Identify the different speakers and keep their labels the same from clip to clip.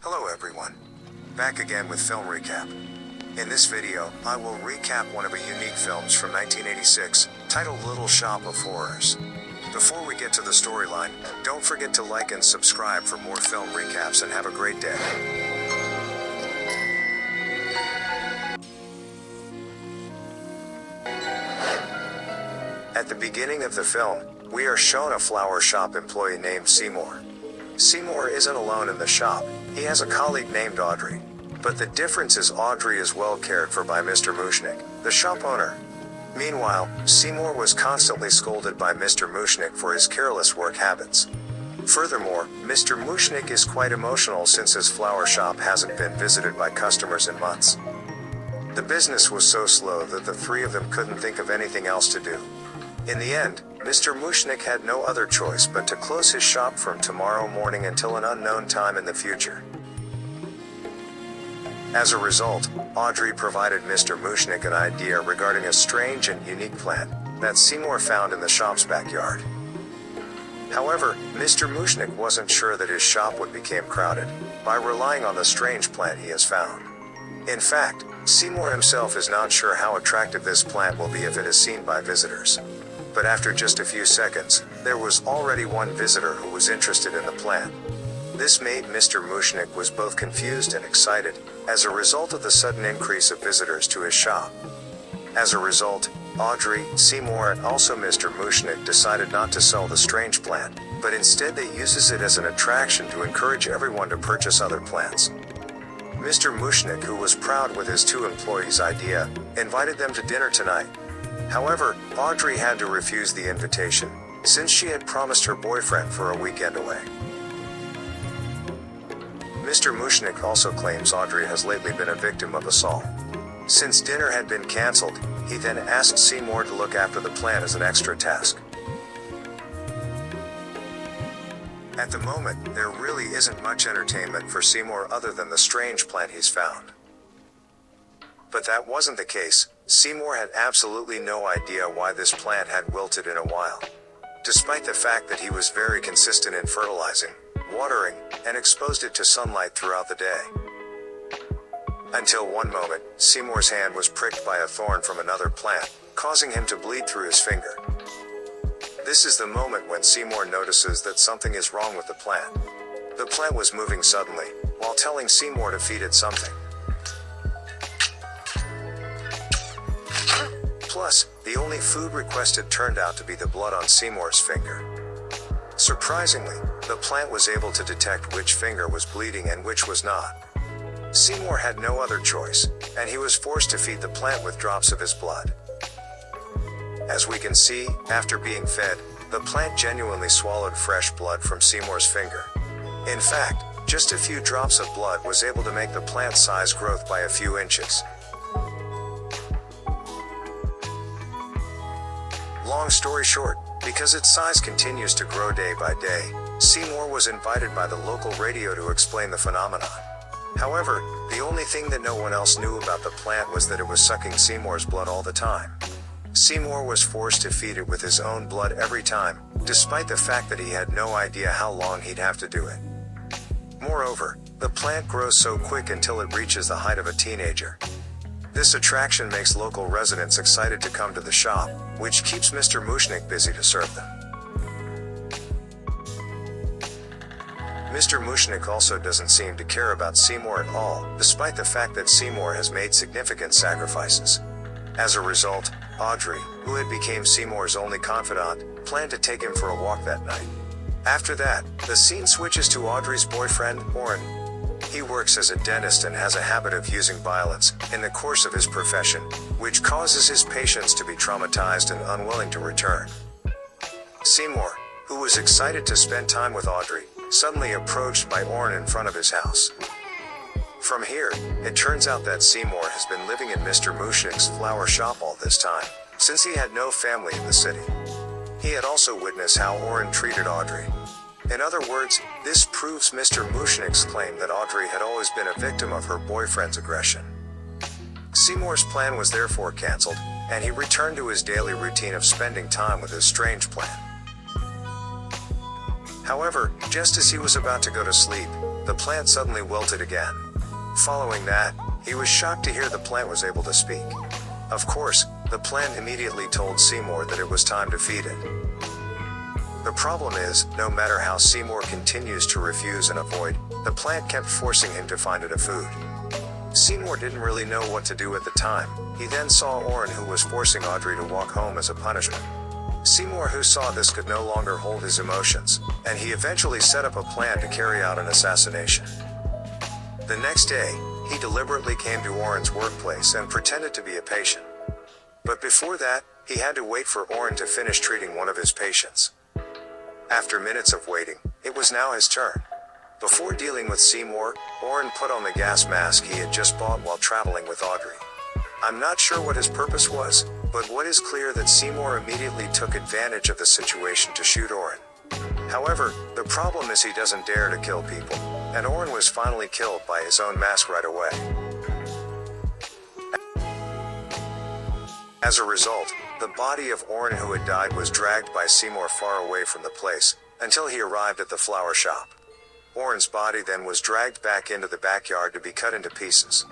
Speaker 1: Hello everyone. Back again with Film Recap. In this video, I will recap one of the unique films from 1986, titled Little Shop of Horrors. Before we get to the storyline, don't forget to like and subscribe for more film recaps and have a great day. At the beginning of the film, we are shown a flower shop employee named Seymour. Seymour isn't alone in the shop, he has a colleague named Audrey. But the difference is Audrey is well cared for by Mr. Mushnick, the shop owner. Meanwhile, Seymour was constantly scolded by Mr. Mushnick for his careless work habits. Furthermore, Mr. Mushnick is quite emotional since his flower shop hasn't been visited by customers in months. The business was so slow that the three of them couldn't think of anything else to do. In the end, Mr. Mushnick had no other choice but to close his shop from tomorrow morning until an unknown time in the future. As a result, Audrey provided Mr. Mushnick an idea regarding a strange and unique plant that Seymour found in the shop's backyard. However, Mr. Mushnick wasn't sure that his shop would become crowded by relying on the strange plant he has found. In fact, Seymour himself is not sure how attractive this plant will be if it is seen by visitors. But after just a few seconds, there was already one visitor who was interested in the plant. This made Mr. Mushnick was both confused and excited, as a result of the sudden increase of visitors to his shop. As a result, Audrey, Seymour and also Mr. Mushnick decided not to sell the strange plant, but instead they uses it as an attraction to encourage everyone to purchase other plants. Mr. Mushnick, who was proud with his two employees' idea, invited them to dinner tonight. However, Audrey had to refuse the invitation, since she had promised her boyfriend for a weekend away. Mr. Mushnick also claims Audrey has lately been a victim of assault. Since dinner had been cancelled, he then asked Seymour to look after the plant as an extra task. At the moment, there really isn't much entertainment for Seymour other than the strange plant he's found. But that wasn't the case. Seymour had absolutely no idea why this plant had wilted in a while. Despite the fact that he was very consistent in fertilizing, watering, and exposed it to sunlight throughout the day. Until one moment, Seymour's hand was pricked by a thorn from another plant, causing him to bleed through his finger. This is the moment when Seymour notices that something is wrong with the plant. The plant was moving suddenly, while telling Seymour to feed it something. Plus, the only food requested turned out to be the blood on Seymour's finger. Surprisingly, the plant was able to detect which finger was bleeding and which was not. Seymour had no other choice, and he was forced to feed the plant with drops of his blood. As we can see, after being fed, the plant genuinely swallowed fresh blood from Seymour's finger. In fact, just a few drops of blood was able to make the plant's size growth by a few inches. Long story short, because its size continues to grow day by day, Seymour was invited by the local radio to explain the phenomenon. However, the only thing that no one else knew about the plant was that it was sucking Seymour's blood all the time. Seymour was forced to feed it with his own blood every time, despite the fact that he had no idea how long he'd have to do it. Moreover, the plant grows so quick until it reaches the height of a teenager. This attraction makes local residents excited to come to the shop, which keeps Mr. Mushnick busy to serve them. Mr. Mushnick also doesn't seem to care about Seymour at all, despite the fact that Seymour has made significant sacrifices. As a result, Audrey, who had become Seymour's only confidant, planned to take him for a walk that night. After that, the scene switches to Audrey's boyfriend, Oren. He works as a dentist and has a habit of using violence in the course of his profession, which causes his patients to be traumatized and unwilling to return. Seymour, who was excited to spend time with Audrey, suddenly approached by Oren in front of his house. From here, it turns out that Seymour has been living in Mr. Mushnick's flower shop all this time, since he had no family in the city. He had also witnessed how Oren treated Audrey. In other words, this proves Mr. Mushnick's claim that Audrey had always been a victim of her boyfriend's aggression. Seymour's plan was therefore cancelled, and he returned to his daily routine of spending time with his strange plant. However, just as he was about to go to sleep, the plant suddenly wilted again. Following that, he was shocked to hear the plant was able to speak. Of course, the plant immediately told Seymour that it was time to feed it. The problem is, no matter how Seymour continues to refuse and avoid, the plant kept forcing him to find it a food. Seymour didn't really know what to do at the time. He then saw Oren, who was forcing Audrey to walk home as a punishment. Seymour, who saw this, could no longer hold his emotions, and he eventually set up a plan to carry out an assassination. The next day, he deliberately came to Oren's workplace and pretended to be a patient. But before that, he had to wait for Oren to finish treating one of his patients. After minutes of waiting, it was now his turn. Before dealing with Seymour, Oren put on the gas mask he had just bought while traveling with Audrey. I'm not sure what his purpose was, but what is clear that Seymour immediately took advantage of the situation to shoot Oren. However, the problem is he doesn't dare to kill people, and Oren was finally killed by his own mask right away. As a result, the body of Oren, who had died, was dragged by Seymour far away from the place, until he arrived at the flower shop. Oren's body then was dragged back into the backyard to be cut into pieces.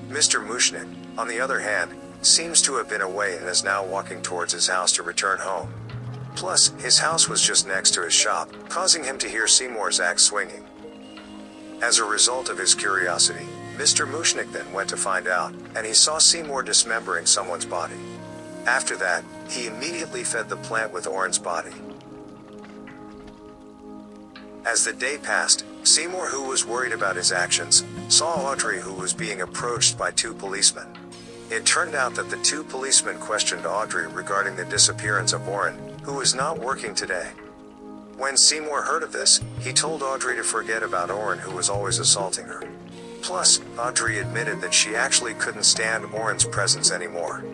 Speaker 1: Mr. Mushnik, on the other hand, seems to have been away and is now walking towards his house to return home. Plus, his house was just next to his shop, causing him to hear Seymour's axe swinging. As a result of his curiosity, Mr. Mushnik then went to find out, and he saw Seymour dismembering someone's body. After that, he immediately fed the plant with Oren's body. As the day passed, Seymour, who was worried about his actions, saw Audrey, who was being approached by two policemen. It turned out that the two policemen questioned Audrey regarding the disappearance of Oren, who was not working today. When Seymour heard of this, he told Audrey to forget about Oren, who was always assaulting her. Plus, Audrey admitted that she actually couldn't stand Oren's presence anymore.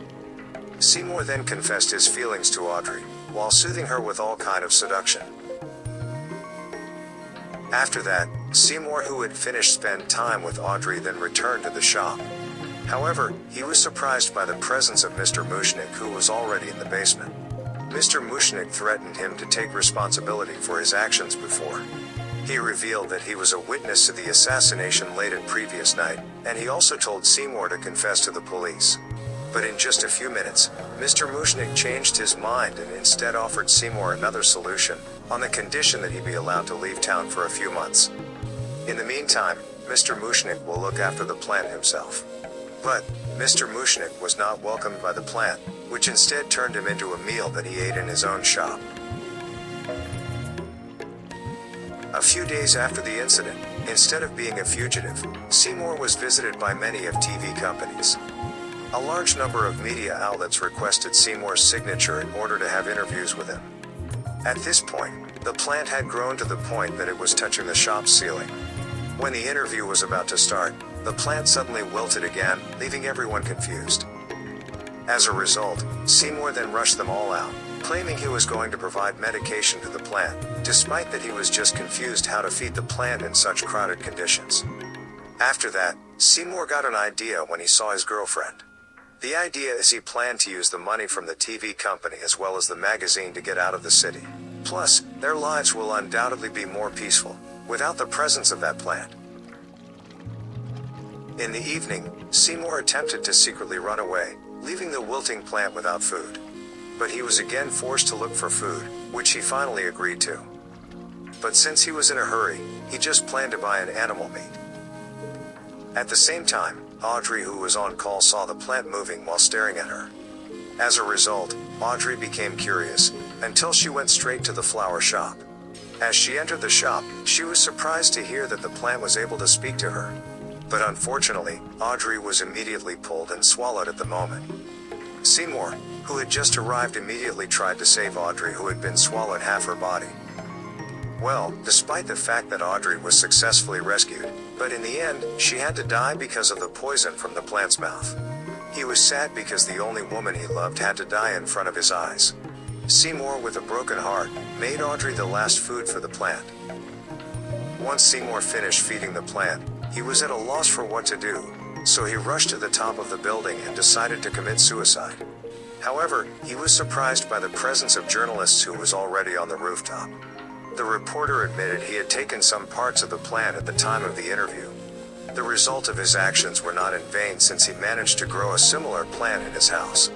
Speaker 1: Seymour then confessed his feelings to Audrey, while soothing her with all kind of seduction. After that, Seymour, who had finished spent time with Audrey, then returned to the shop. However, he was surprised by the presence of Mr. Mushnik, who was already in the basement. Mr. Mushnik threatened him to take responsibility for his actions before. He revealed that he was a witness to the assassination late at previous night, and he also told Seymour to confess to the police. But in just a few minutes, Mr. Mushnik changed his mind and instead offered Seymour another solution, on the condition that he be allowed to leave town for a few months. In the meantime, Mr. Mushnik will look after the plant himself. But, Mr. Mushnik was not welcomed by the plant, which instead turned him into a meal that he ate in his own shop. A few days after the incident, instead of being a fugitive, Seymour was visited by many of TV companies. A large number of media outlets requested Seymour's signature in order to have interviews with him. At this point, the plant had grown to the point that it was touching the shop's ceiling. When the interview was about to start, the plant suddenly wilted again, leaving everyone confused. As a result, Seymour then rushed them all out, claiming he was going to provide medication to the plant, despite that he was just confused how to feed the plant in such crowded conditions. After that, Seymour got an idea when he saw his girlfriend. The idea is he planned to use the money from the TV company as well as the magazine to get out of the city. Plus, their lives will undoubtedly be more peaceful, without the presence of that plant. In the evening, Seymour attempted to secretly run away, leaving the wilting plant without food. But he was again forced to look for food, which he finally agreed to. But since he was in a hurry, he just planned to buy an animal meat. At the same time, Audrey, who was on call, saw the plant moving while staring at her. As a result, Audrey became curious, until she went straight to the flower shop. As she entered the shop, she was surprised to hear that the plant was able to speak to her. But unfortunately, Audrey was immediately pulled and swallowed at the moment. Seymour, who had just arrived, immediately tried to save Audrey, who had been swallowed half her body. Well, despite the fact that Audrey was successfully rescued, but in the end, she had to die because of the poison from the plant's mouth. He was sad because the only woman he loved had to die in front of his eyes. Seymour, with a broken heart, made Audrey the last food for the plant. Once Seymour finished feeding the plant, he was at a loss for what to do, so he rushed to the top of the building and decided to commit suicide. However, he was surprised by the presence of journalists who was already on the rooftop. The reporter admitted he had taken some parts of the plant at the time of the interview. The result of his actions were not in vain, since he managed to grow a similar plant in his house.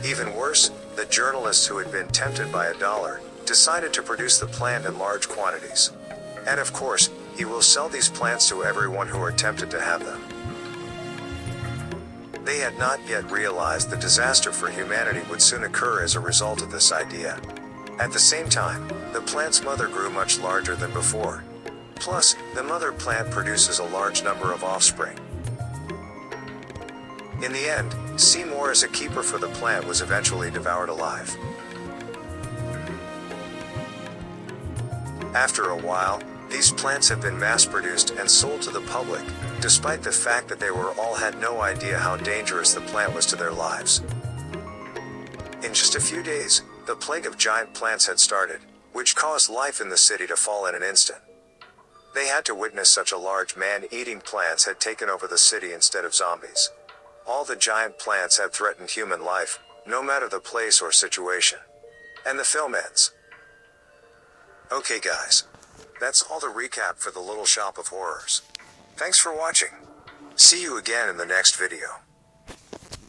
Speaker 1: Even worse, the journalist, who had been tempted by $1, decided to produce the plant in large quantities. And of course, he will sell these plants to everyone who are tempted to have them. They had not yet realized the disaster for humanity would soon occur as a result of this idea. At the same time, the plant's mother grew much larger than before. Plus, the mother plant produces a large number of offspring. In the end, Seymour, as a keeper for the plant, was eventually devoured alive. After a while, these plants have been mass-produced and sold to the public, despite the fact that they all had no idea how dangerous the plant was to their lives. In just a few days, the plague of giant plants had started, which caused life in the city to fall in an instant. They had to witness such a large man-eating plants had taken over the city instead of zombies. All the giant plants had threatened human life, no matter the place or situation. And the film ends. Okay guys, that's all the recap for the Little Shop of Horrors. Thanks for watching. See you again in the next video.